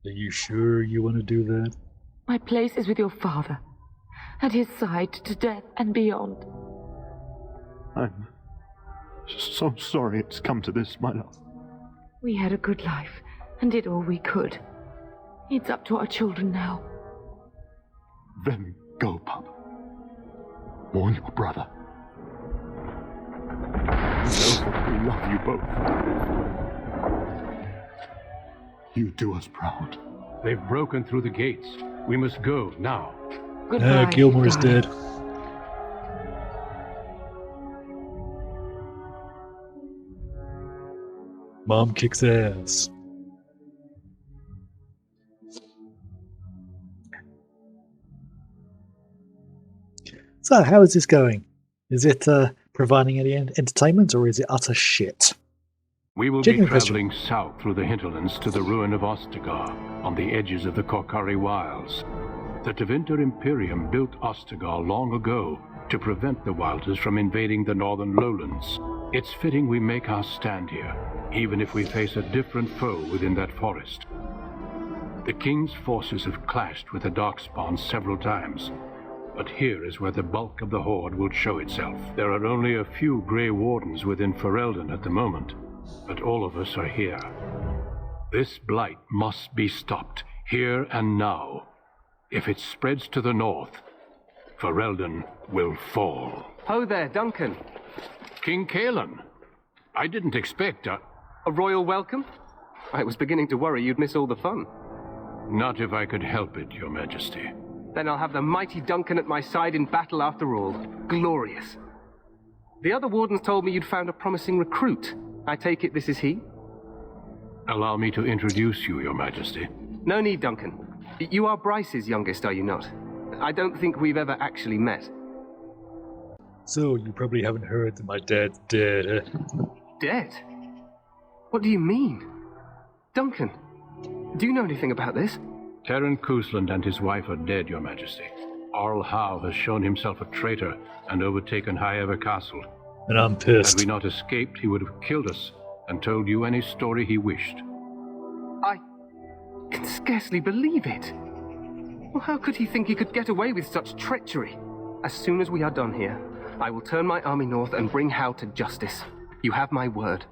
Are you sure you want to do that? My place is with your father, at his side to death and beyond. I'm so sorry it's come to this, my love. We had a good life and did all we could. It's up to our children now. Then go, pup. Warn your brother. You know we love you both. You do us proud. They've broken through the gates. We must go now. Goodbye, Gilmore's darling. dead. Mom kicks ass. So, how is this going? Is it providing any entertainment, or is it utter shit? We will Genuine be question. traveling south through the hinterlands to the ruin of Ostagar, on the edges of the Korkari Wilds. The Tevinter Imperium built Ostagar long ago to prevent the Wilders from invading the northern lowlands. It's fitting we make our stand here, even if we face a different foe within that forest. The King's forces have clashed with the Darkspawn several times, but here is where the bulk of the Horde will show itself. There are only a few Grey Wardens within Ferelden at the moment, but all of us are here. This blight must be stopped, here and now. If it spreads to the north, Ferelden will fall. Ho there, Duncan. King Kaelan, I didn't expect A royal welcome? I was beginning to worry you'd miss all the fun. Not if I could help it, Your Majesty. Then I'll have the mighty Duncan at my side in battle after all. Glorious. The other wardens told me you'd found a promising recruit. I take it this is he? Allow me to introduce you, Your Majesty. No need, Duncan. You are Bryce's youngest, are you not? I don't think we've ever actually met. So, you probably haven't heard that my dad's dead, huh? Dead? What do you mean? Duncan, do you know anything about this? Nukem Cousland and his wife are dead, Your Majesty. Arl Howe has shown himself a traitor and overtaken High Ever Castle. And I'm Had pissed. we not escaped, he would have killed us and told you any story he wished. I can scarcely believe it. Well, how could he think he could get away with such treachery? As soon as we are done here, I will turn my army north and bring Howe to justice. You have my word.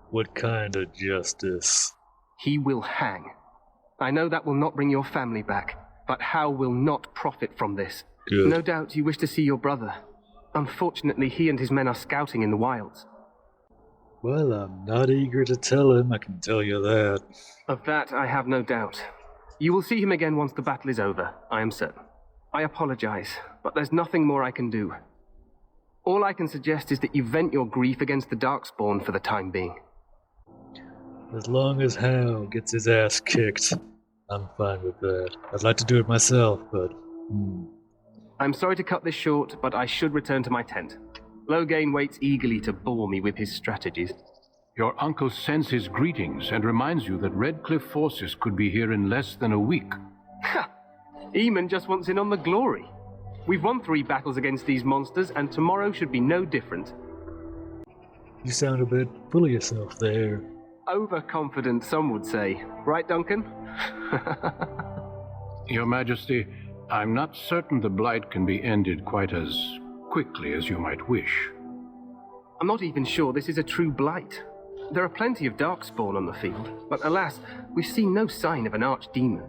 What kind of justice? He will hang. I know that will not bring your family back, but Howe will not profit from this. Good. No doubt you wish to see your brother. Unfortunately, he and his men are scouting in the wilds. Well, I'm not eager to tell him, I can tell you that. Of that, I have no doubt. You will see him again once the battle is over, I am certain. I apologize, but there's nothing more I can do. All I can suggest is that you vent your grief against the Darkspawn for the time being. As long as Hal gets his ass kicked, I'm fine with that. I'd like to do it myself, but... I'm sorry to cut this short, but I should return to my tent. Loghain waits eagerly to bore me with his strategies. Your uncle sends his greetings and reminds you that Redcliffe forces could be here in less than a week. Ha! Eamon just wants in on the glory. We've won 3 battles against these monsters, and tomorrow should be no different. You sound a bit full of yourself there. Overconfident, some would say. Right, Duncan? Your Majesty, I'm not certain the blight can be ended quite as quickly as you might wish. I'm not even sure this is a true blight. There are plenty of Darkspawn on the field, but alas, we've seen no sign of an archdemon.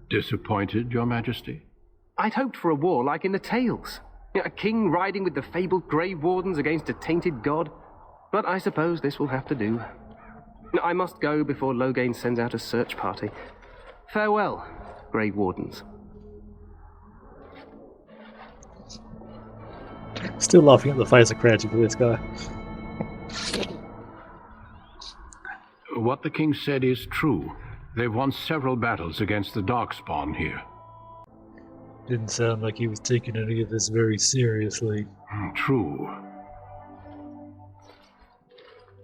Disappointed, Your Majesty? I'd hoped for a war like in the tales. A king riding with the fabled Grey Wardens against a tainted god. But I suppose this will have to do. I must go before Loghain sends out a search party. Farewell, Grey Wardens. Still laughing at the face of Crouchy for this guy. What the king said is true. They've won several battles against the Darkspawn here. Didn't sound like he was taking any of this very seriously. True.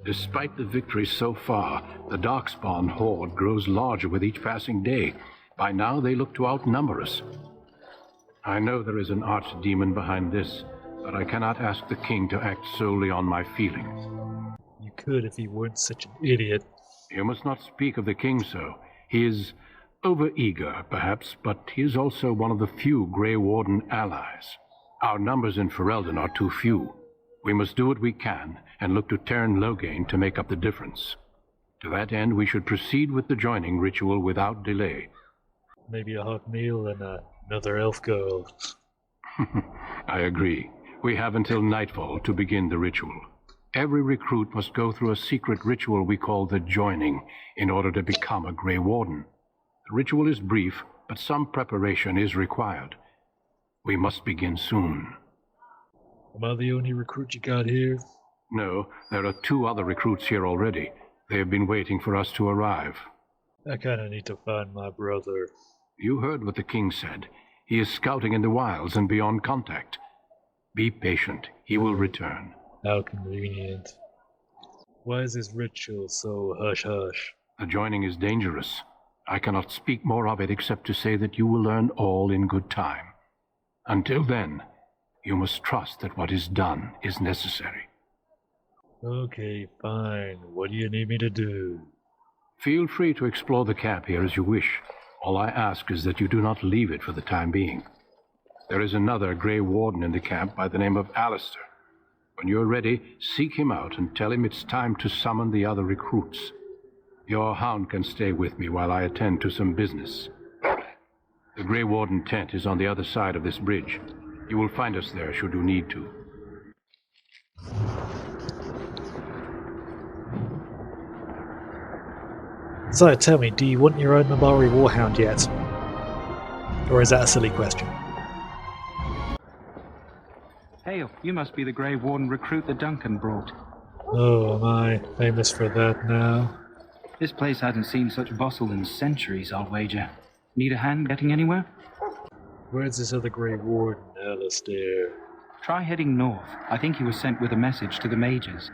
Despite the victories so far, the Darkspawn horde grows larger with each passing day. By now, they look to outnumber us. I know there is an archdemon behind this, but I cannot ask the king to act solely on my feelings. You could if he weren't such an idiot. You must not speak of the king so. He is overeager, perhaps, but he is also one of the few Grey Warden allies. Our numbers in Ferelden are too few. We must do what we can and look to Teyrn Loghain to make up the difference. To that end, we should proceed with the joining ritual without delay. Maybe a hot meal and another elf girl. I agree. We have until nightfall to begin the ritual. Every recruit must go through a secret ritual we call the joining in order to become a Grey Warden. The ritual is brief, but some preparation is required. We must begin soon. Am I the only recruit you got here? No, there are 2 other recruits here already. They have been waiting for us to arrive. I kinda need to find my brother. You heard what the king said. He is scouting in the wilds and beyond contact. Be patient. He will return. How convenient. Why is this ritual so hush-hush? The joining is dangerous. I cannot speak more of it except to say that you will learn all in good time. Until then, you must trust that what is done is necessary. Okay, fine. What do you need me to do? Feel free to explore the camp here as you wish. All I ask is that you do not leave it for the time being. There is another Grey Warden in the camp by the name of Alistair. When you are ready, seek him out and tell him it's time to summon the other recruits. Your hound can stay with me while I attend to some business. The Grey Warden tent is on the other side of this bridge. You will find us there should you need to. So tell me, do you want your own Mabari Warhound yet? Or is that a silly question? Hail, you must be the Grey Warden recruit that Duncan brought. Oh, am I famous for that now? This place hasn't seen such bustle in centuries, I'll wager. Need a hand getting anywhere? Where's this other Grey Warden, Alistair? Try heading north. I think he was sent with a message to the mages.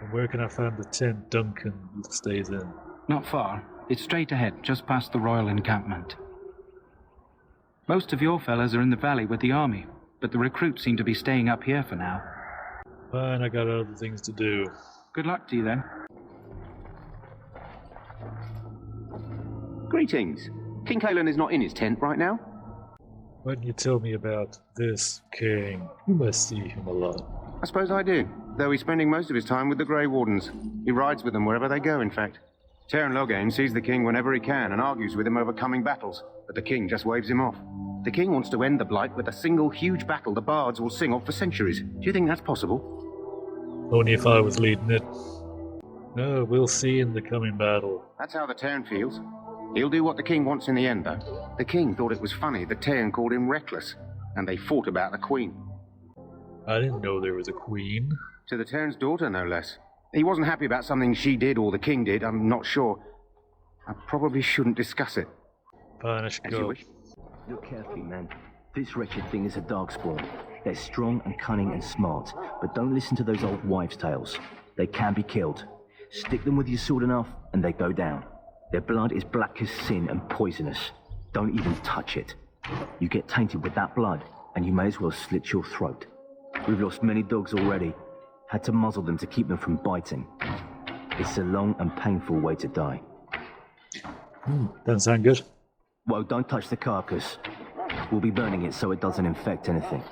And where can I find the tent Duncan stays in? Not far. It's straight ahead, just past the royal encampment. Most of your fellas are in the valley with the army, but the recruits seem to be staying up here for now. Fine, I got other things to do. Good luck to you then. Greetings. King Cousland is not in his tent right now. Why didn't you tell me about this king? You must see him a lot. I suppose I do, though he's spending most of his time with the Grey Wardens. He rides with them wherever they go, in fact. Teyrn Loghain sees the king whenever he can and argues with him over coming battles, but the king just waves him off. The king wants to end the Blight with a single huge battle the bards will sing of for centuries. Do you think that's possible? Only if I was leading it. No, we'll see in the coming battle. That's how the Teyrn feels. He'll do what the king wants in the end, though. The king thought it was funny that Teyrn called him reckless, and they fought about the queen. I didn't know there was a queen. To the Teyrn's daughter, no less. He wasn't happy about something she did or the king did, I'm not sure. I probably shouldn't discuss it. Fine, I should As you go. wish. Look carefully, man. This wretched thing is a darkspawn. They're strong and cunning and smart, but don't listen to those old wives' tales. They can be killed. Stick them with your sword enough, and they go down. Their blood is black as sin and poisonous. Don't even touch it. You get tainted with that blood, and you may as well slit your throat. We've lost many dogs already. Had to muzzle them to keep them from biting. It's a long and painful way to die. Doesn't sound good. Well, don't touch the carcass. We'll be burning it so it doesn't infect anything.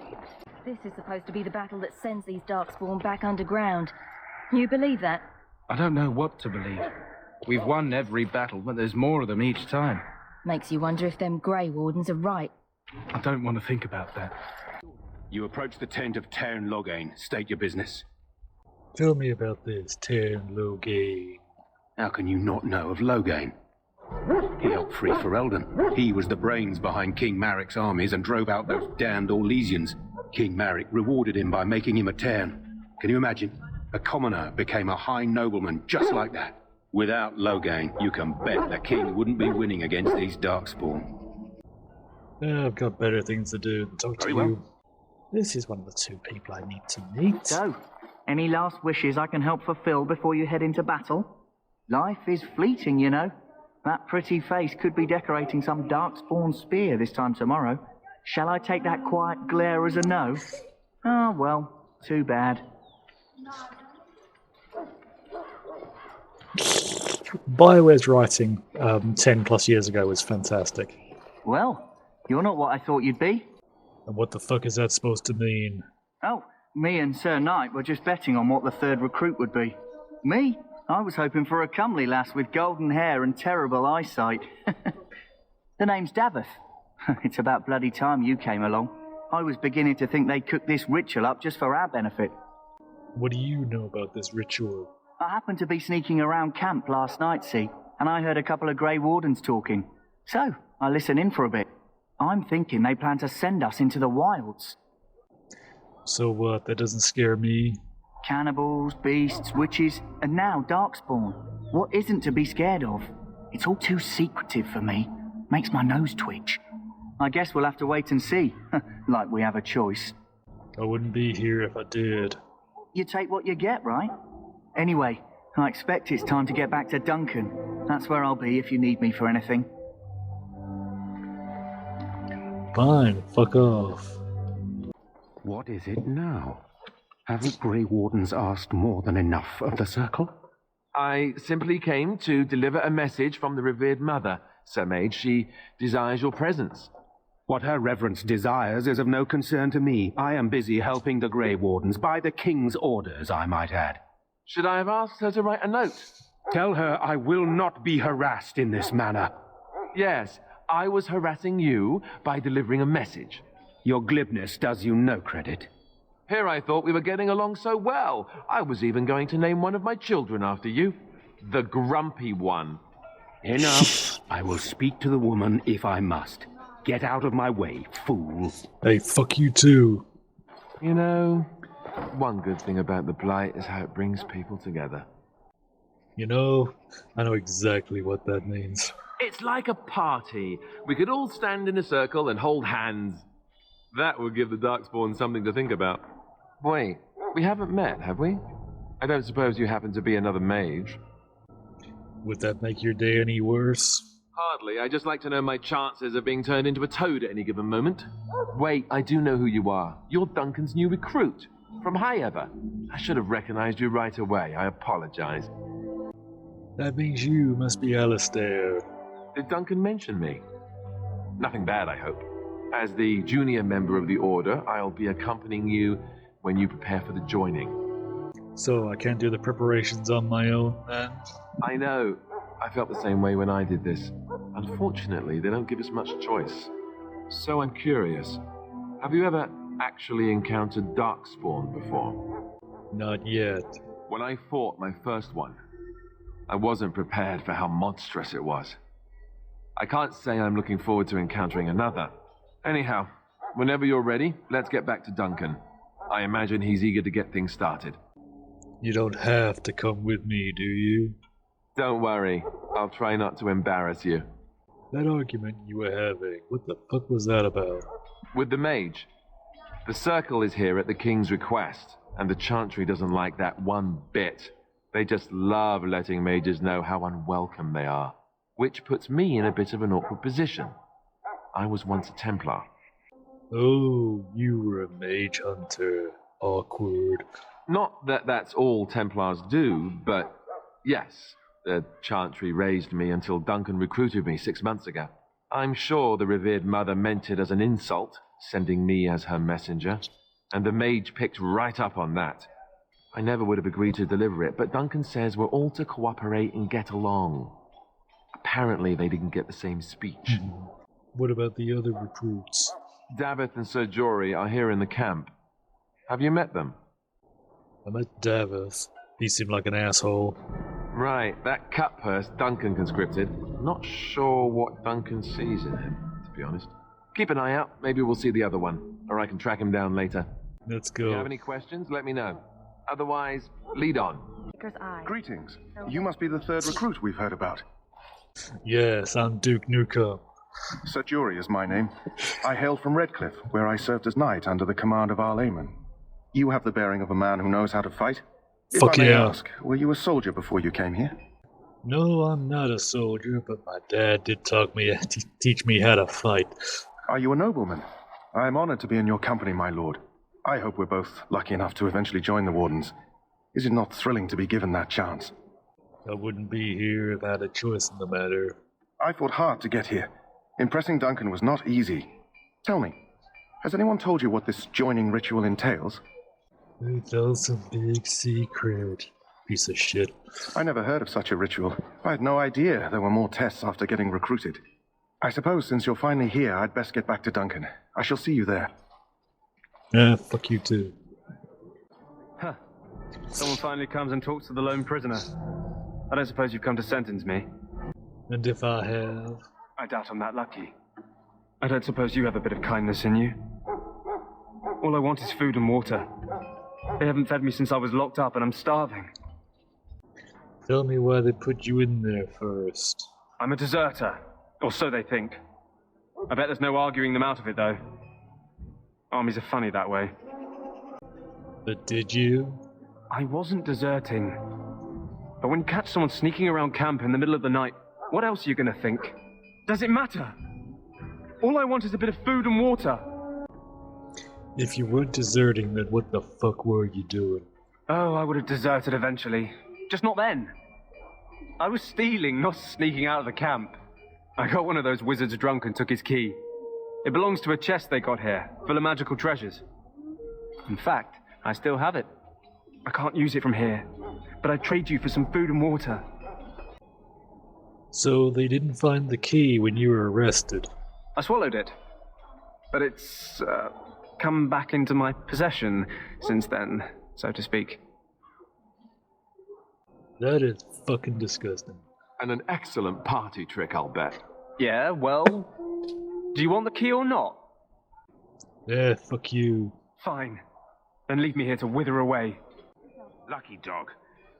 This is supposed to be the battle that sends these darkspawn back underground. You believe that? I don't know what to believe. We've won every battle, but there's more of them each time. Makes you wonder if them Grey Wardens are right. I don't want to think about that. You approach the tent of Teyrn Loghain. State your business. Tell me about this Teyrn Loghain. How can you not know of Loghain? He helped free Ferelden. He was the brains behind King Maric's armies and drove out those damned Orlesians. King Maric rewarded him by making him a Teyrn. Can you imagine? A commoner became a high nobleman just like that. Without Loghain, you can bet the king wouldn't be winning against these darkspawn. I've got better things to do than talk to Very you. well. This is one of the 2 people I need to meet. So, any last wishes I can help fulfill before you head into battle? Life is fleeting, you know. That pretty face could be decorating some darkspawn spear this time tomorrow. Shall I take that quiet glare as a no? Oh, well, too bad. BioWare's writing 10 plus years ago was fantastic. Well, you're not what I thought you'd be. And what the fuck is that supposed to mean? Oh, me and Sir Knight were just betting on what the third recruit would be. Me? I was hoping for a comely lass with golden hair and terrible eyesight. The name's Davith. It's about bloody time you came along. I was beginning to think they cooked this ritual up just for our benefit. What do you know about this ritual? I happened to be sneaking around camp last night, see, and I heard a couple of Grey Wardens talking. So, I listened in for a bit. I'm thinking they plan to send us into the wilds. So what? That doesn't scare me. Cannibals, beasts, witches, and now Darkspawn. What isn't to be scared of? It's all too secretive for me. Makes my nose twitch. I guess we'll have to wait and see. Like we have a choice. I wouldn't be here if I did. You take what you get, right? Anyway, I expect it's time to get back to Duncan. That's where I'll be if you need me for anything. Fine, fuck off. What is it now? Haven't Grey Wardens asked more than enough of the Circle? I simply came to deliver a message from the revered mother, Sir Mage. She desires your presence. What her reverence desires is of no concern to me. I am busy helping the Grey Wardens, by the King's orders, I might add. Should I have asked her to write a note? Tell her I will not be harassed in this manner. Yes, I was harassing you by delivering a message. Your glibness does you no credit. Here I thought we were getting along so well. I was even going to name one of my children after you. The Grumpy One. Enough. I will speak to the woman if I must. Get out of my way, fool. Hey, fuck you too. You know, one good thing about the Blight is how it brings people together. You know, I know exactly what that means. It's like a party. We could all stand in a circle and hold hands. That would give the Darkspawn something to think about. Wait, we haven't met, have we? I don't suppose you happen to be another mage. Would that make your day any worse? Hardly. I just like to know my chances of being turned into a toad at any given moment. Wait, I do know who you are. You're Duncan's new recruit. From High Ever. I should have recognized you right away. I apologize. That means you must be Alistair. Did Duncan mention me? Nothing bad, I hope. As the junior member of the Order, I'll be accompanying you when you prepare for the joining. So I can't do the preparations on my own, then? I know. I felt the same way when I did this. Unfortunately, they don't give us much choice. So I'm curious. Have you ever actually encountered Darkspawn before? Not yet. When I fought my first one, I wasn't prepared for how monstrous it was. I can't say I'm looking forward to encountering another. Anyhow, whenever you're ready, let's get back to Duncan. I imagine he's eager to get things started. You don't have to come with me, do you? Don't worry. I'll try not to embarrass you. That argument you were having, what the fuck was that about? With the mage. The Circle is here at the King's request, and the Chantry doesn't like that one bit. They just love letting mages know how unwelcome they are, which puts me in a bit of an awkward position. I was once a Templar. Oh, you were a mage hunter. Awkward. Not that that's all Templars do, but yes, the Chantry raised me until Duncan recruited me 6 months ago. I'm sure the revered mother meant it as an insult, sending me as her messenger, and the mage picked right up on that. I never would have agreed to deliver it, but Duncan says we're all to cooperate and get along. Apparently they didn't get the same speech. What about the other recruits? Davith and Sir Jory are here in the camp. Have you met them? I met Davith. He seemed like an asshole. Right, that cut purse Duncan conscripted. Not sure what Duncan sees in him, to be honest. Keep an eye out. Maybe we'll see the other one, or I can track him down later. Let's go. If you have any questions, let me know. Otherwise, lead on. Greetings. You must be the third recruit we've heard about. Yes, I'm Duke Nukem. Sir Jory is my name. I hail from Redcliffe, where I served as knight under the command of Arlayman. You have the bearing of a man who knows how to fight. If Fuck I may yeah. ask, were you a soldier before you came here? No, I'm not a soldier, but my dad did teach me how to fight. Are you a nobleman? I am honored to be in your company, my lord. I hope we're both lucky enough to eventually join the Wardens. Is it not thrilling to be given that chance? I wouldn't be here if I had a choice in the matter. I fought hard to get here. Impressing Duncan was not easy. Tell me, has anyone told you what this joining ritual entails? Who tells some big secret? Piece of shit. I never heard of such a ritual. I had no idea there were more tests after getting recruited. I suppose since you're finally here, I'd best get back to Duncan. I shall see you there. Fuck you too. Huh. Someone finally comes and talks to the lone prisoner. I don't suppose you've come to sentence me. And if I have? I doubt I'm that lucky. I don't suppose you have a bit of kindness in you. All I want is food and water. They haven't fed me since I was locked up and I'm starving. Tell me why they put you in there first. I'm a deserter. Or so they think. I bet there's no arguing them out of it, though. Armies are funny that way. But did you? I wasn't deserting. But when you catch someone sneaking around camp in the middle of the night, what else are you gonna think? Does it matter? All I want is a bit of food and water. If you weren't deserting, then what the fuck were you doing? Oh, I would have deserted eventually. Just not then. I was stealing, not sneaking out of the camp. I got one of those wizards drunk and took his key. It belongs to a chest they got here, full of magical treasures. In fact, I still have it. I can't use it from here, but I'd trade you for some food and water. So they didn't find the key when you were arrested? I swallowed it. But it's, come back into my possession since then, so to speak. That is fucking disgusting. And an excellent party trick, I'll bet. Yeah, well, do you want the key or not? Yeah, fuck you. Fine. Then leave me here to wither away. Lucky dog.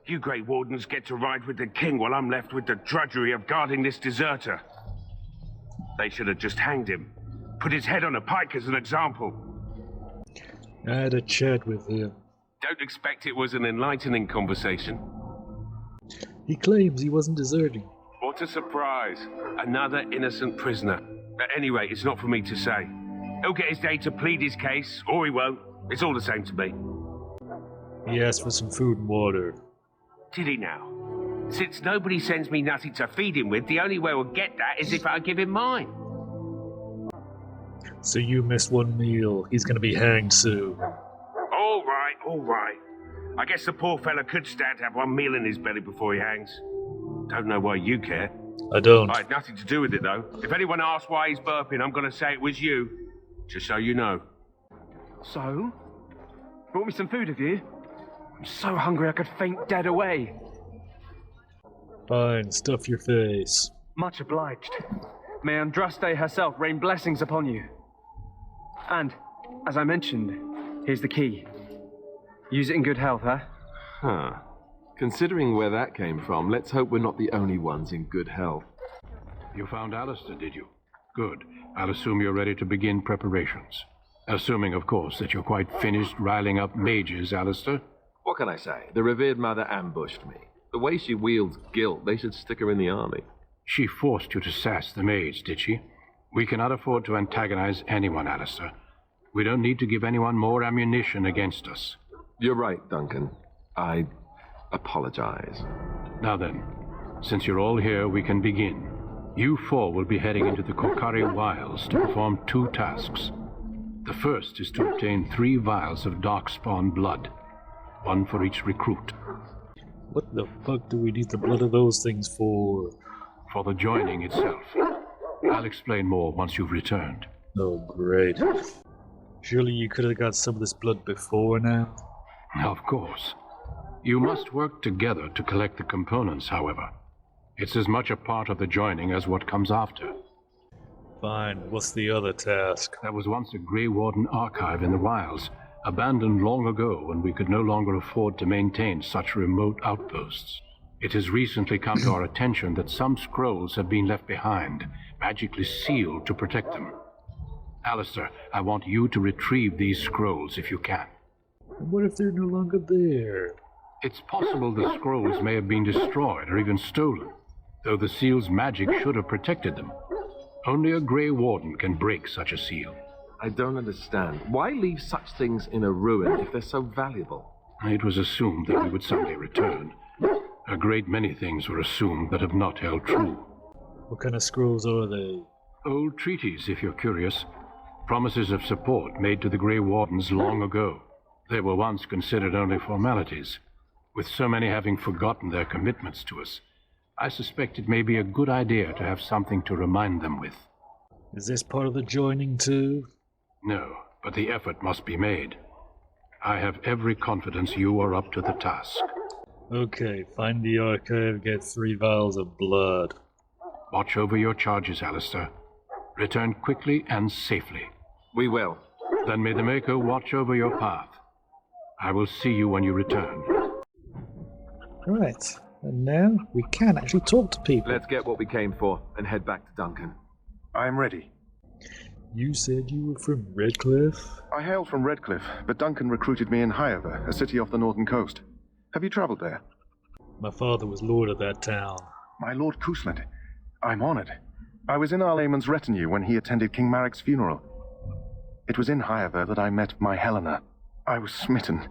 You Grey Wardens get to ride with the king while I'm left with the drudgery of guarding this deserter. They should have just hanged him. Put his head on a pike as an example. I had a chat with him. Don't expect it was an enlightening conversation. He claims he wasn't deserting. What a surprise. Another innocent prisoner. But anyway, it's not for me to say. He'll get his day to plead his case, or he won't. It's all the same to me. He asked for some food and water. Did he now? Since nobody sends me nothing to feed him with, the only way we'll get that is if I give him mine. So you missed one meal. He's gonna be hanged soon. All right, all right. I guess the poor fella could stand to have one meal in his belly before he hangs. Don't know why you care. I don't. I had nothing to do with it, though. If anyone asks why he's burping, I'm gonna say it was you. Just so you know. So? Brought me some food, have you? I'm so hungry I could faint dead away. Fine, stuff your face. Much obliged. May Andraste herself rain blessings upon you. And, as I mentioned, here's the key. Use it in good health, huh? Huh. Considering where that came from, let's hope we're not the only ones in good health. You found Alistair, did you? Good. I'll assume you're ready to begin preparations. Assuming, of course, that you're quite finished riling up mages, Alistair. What can I say? The revered mother ambushed me. The way she wields guilt, they should stick her in the army. She forced you to sass the mage, did she? We cannot afford to antagonize anyone, Alistair. We don't need to give anyone more ammunition against us. You're right, Duncan. I apologize. Now then, since you're all here, we can begin. You four will be heading into the Kokari Wilds to perform 2 tasks. The first is to obtain 3 vials of darkspawn blood, 1 for each recruit. What the fuck do we need the blood of those things for? For the joining itself. I'll explain more once you've returned. Oh, great. Surely you could have got some of this blood before now? Of course. You must work together to collect the components, however. It's as much a part of the joining as what comes after. Fine. What's the other task? There was once a Grey Warden archive in the wilds, abandoned long ago when we could no longer afford to maintain such remote outposts. It has recently come to our attention that some scrolls have been left behind, magically sealed to protect them. Alistair, I want you to retrieve these scrolls if you can. And what if they're no longer there? It's possible the scrolls may have been destroyed or even stolen, though the seal's magic should have protected them. Only a Grey Warden can break such a seal. I don't understand. Why leave such things in a ruin if they're so valuable? It was assumed that we would someday return. A great many things were assumed that have not held true. What kind of scrolls are they? Old treaties, if you're curious. Promises of support made to the Grey Wardens long ago. They were once considered only formalities. With so many having forgotten their commitments to us, I suspect it may be a good idea to have something to remind them with. Is this part of the joining too? No, but the effort must be made. I have every confidence you are up to the task. Okay, find the archive, get 3 vials of blood. Watch over your charges, Alistair. Return quickly and safely. We will. Then may the Maker watch over your path. I will see you when you return. Right, and now we can actually talk to people. Let's get what we came for and head back to Duncan. I'm ready. You said you were from Redcliffe? I hail from Redcliffe, but Duncan recruited me in Highover, a city off the northern coast. Have you traveled there? My father was lord of that town. My Lord Cousland. I'm honored. I was in Arlayman's retinue when he attended King Maric's funeral. It was in Highover that I met my Helena. I was smitten.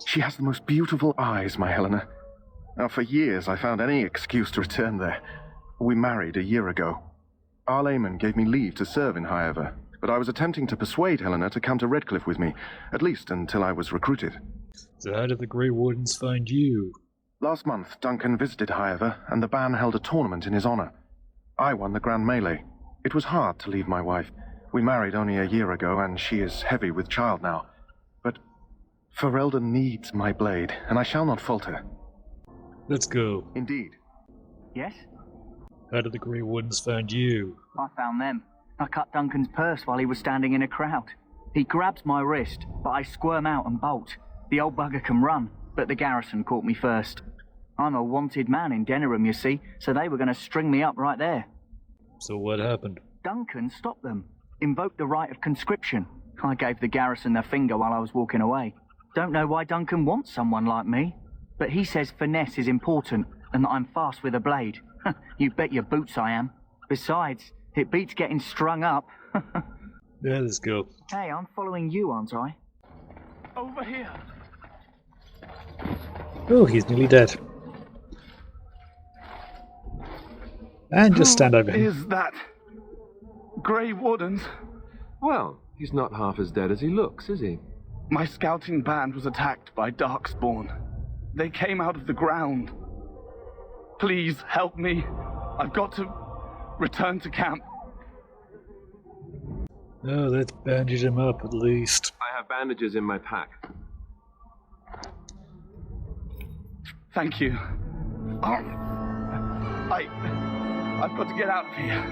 She has the most beautiful eyes, my Helena. Now, for years I found any excuse to return there. We married a year ago. Arlayman gave me leave to serve in Highover, but I was attempting to persuade Helena to come to Redcliffe with me, at least until I was recruited. So how did the Grey Wardens find you? Last month, Duncan visited Highover, and the band held a tournament in his honor. I won the Grand Melee. It was hard to leave my wife. We married only a year ago, and she is heavy with child now. But Ferelden needs my blade, and I shall not falter. Let's go. Indeed. Yes? How did the Grey Wardens find you? I found them. I cut Duncan's purse while he was standing in a crowd. He grabs my wrist, but I squirm out and bolt. The old bugger can run, but the garrison caught me first. I'm a wanted man in Denerim, you see, so they were going to string me up right there. So what happened? Duncan stopped them. Invoked the right of conscription. I gave the garrison the finger while I was walking away. Don't know why Duncan wants someone like me, but he says finesse is important and that I'm fast with a blade. You bet your boots I am. Besides, it beats getting strung up. Yeah, let's go. Hey, I'm following you, aren't I? Over here. Oh, he's nearly dead. And just stand over him. Who is that? Grey Wardens? Well, he's not half as dead as he looks, is he? My scouting band was attacked by Darkspawn. They came out of the ground. Please help me. I've got to return to camp. Oh, let's bandage him up at least. I have bandages in my pack. Thank you. I've got to get out of here.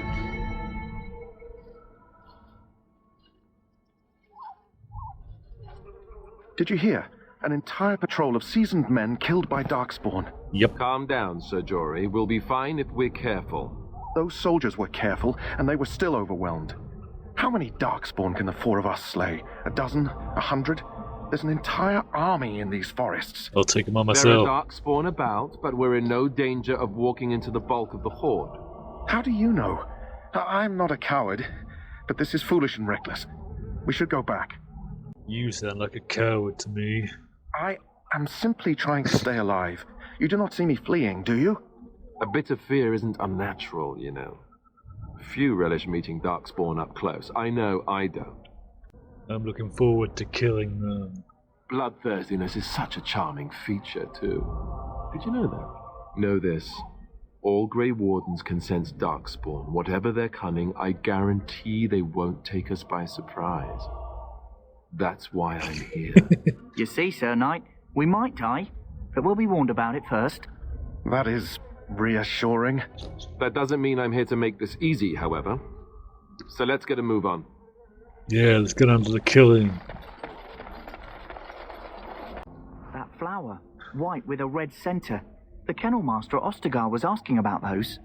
Did you hear? An entire patrol of seasoned men killed by Darkspawn. Yep. Calm down, Sir Jory. We'll be fine if we're careful. Those soldiers were careful, and they were still overwhelmed. How many Darkspawn can the 4 of us slay? 12? 100? There's an entire army in these forests. I'll take him on myself. There are Darkspawn about, but we're in no danger of walking into the bulk of the horde. How do you know? I'm not a coward, but this is foolish and reckless. We should go back. You sound like a coward to me. I am simply trying to stay alive. You do not see me fleeing, do you? A bit of fear isn't unnatural, you know. Few relish meeting Darkspawn up close. I know I don't. I'm looking forward to killing them. Bloodthirstiness is such a charming feature, too. Did you know that? Know this. All Grey Wardens can sense Darkspawn. Whatever their cunning, I guarantee they won't take us by surprise. That's why I'm here. You see, Sir Knight, we might die, but we'll be warned about it first. That is reassuring. That doesn't mean I'm here to make this easy, however. So let's get a move on. Yeah, let's get on to the killing. That flower, white with a red centre. The kennel master at Ostagar was asking about those.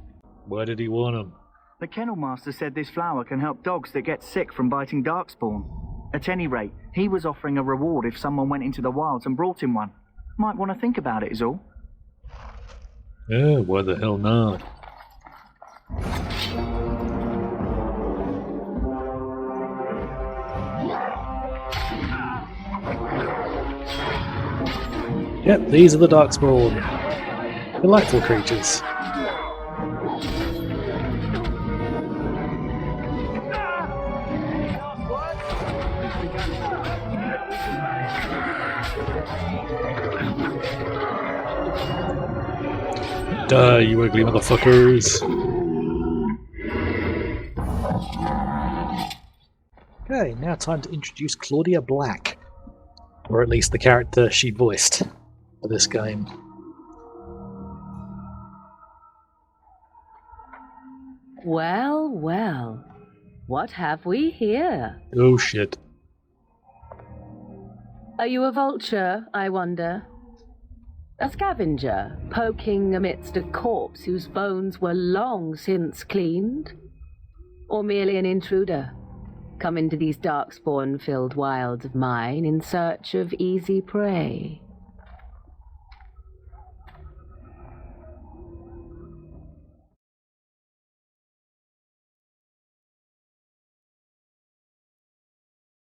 Why did he want them? The kennel master said this flower can help dogs that get sick from biting Darkspawn. At any rate, he was offering a reward if someone went into the wilds and brought him one. Might want to think about it is all. Yeah, why the hell not? Yep, these are the Darkspawn. Delightful creatures. Die, you ugly motherfuckers. Okay, now time to introduce Claudia Black. Or at least the character she voiced for this game. Well, well. What have we here? Oh shit. Are you a vulture, I wonder? A scavenger, poking amidst a corpse whose bones were long since cleaned? Or merely an intruder, come into these darkspawn-filled wilds of mine in search of easy prey?